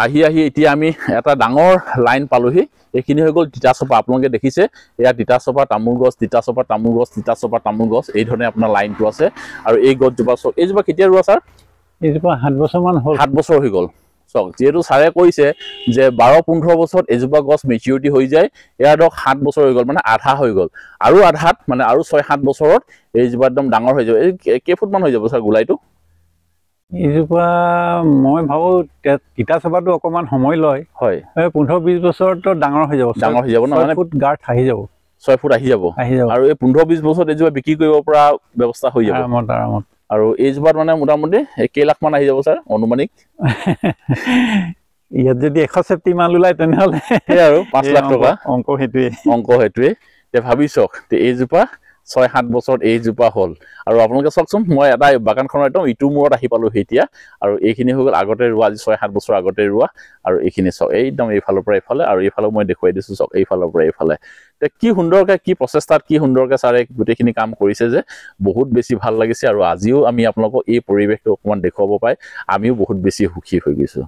আহি এতিয়া আমি এটা ডাঙৰ লাইন পালোহি এইখিনি হৈ গ'ল তিতাচপা আপোনালোকে দেখিছে এয়া তিতাচপা তামোল গছ তিতাচপা তামোল গছ তিতাচপা তামোল গছ এই ধৰণে আপোনাৰ লাইনটো আছে আৰু এই গছজোপা চক এইজোপা কেতিয়া ৰোৱা ছাৰ এইজোপা 7 বছৰমান হ'ল 7 বছৰ হৈ গ'ল চক যেহেতু ছাৰে কৈছে যে 12-15 বছৰত এজোপা গছ মেচিউৰিটি হৈ যায় এয়া ধৰক 7 বছৰ হৈ গ'ল মানে আধা হৈ গ'ল আৰু আধাত মানে আৰু 6-7 বছৰত এইজোপা একদম ডাঙৰ হৈ যাব এই কেইফুটমান হৈ যাব ছাৰ গোলাইটো এইজোপা মই ভাবো তিতাচপাটো অকমান সময় লয় হয় 15-20 বছৰতো ডাঙৰ হৈ যাব ন মানে 6 ফুট গাঁত আহি যাব 6 ফুট আহি যাব আৰু এই 15-20 বছৰত এইজোপা বিক্ৰী কৰিব পৰা ব্যৱস্থা হৈ যাব আৰামত আৰু এইজোপাত মানে মোটামুটি কেই লাখ মান আহি যাব ছাৰ অনুমানিক ইয়াত যদি 170 মান ওলাই তেনেহলে আৰু 5 লাখ টকা অংক হেতুৱে তে ভাবি চক তে এইজোপা 6-7 বছৰত এইজোপা হ'ল আৰু আপোনালোকে চাওকচোন মই এটা বাগানখনৰ একদম ইটো মূৰত আহি পালো এতিয়া আৰু এইখিনি হৈ গ'ল আগতে ৰোৱা আজি 6-7 বছৰ আগতে ৰোৱা আৰু এইখিনি চক একদম এইফালৰ পৰা এইফালে আৰু এইফালেও মই দেখুৱাই দিছো চক এইফালৰ পৰা এইফালে তে কি সুন্দৰকৈ কি প্ৰচেষ্টাত কি সুন্দৰকৈ ছাৰে গোটেইখিনি কাম কৰিছে যে বহুত বেছি ভাল লাগিছে আৰু আজিও আমি আপোনালোকক এই পৰিৱেশটো অকমান দেখুৱাব পাই আমিও বহুত বেছি সুখী হৈ গৈছো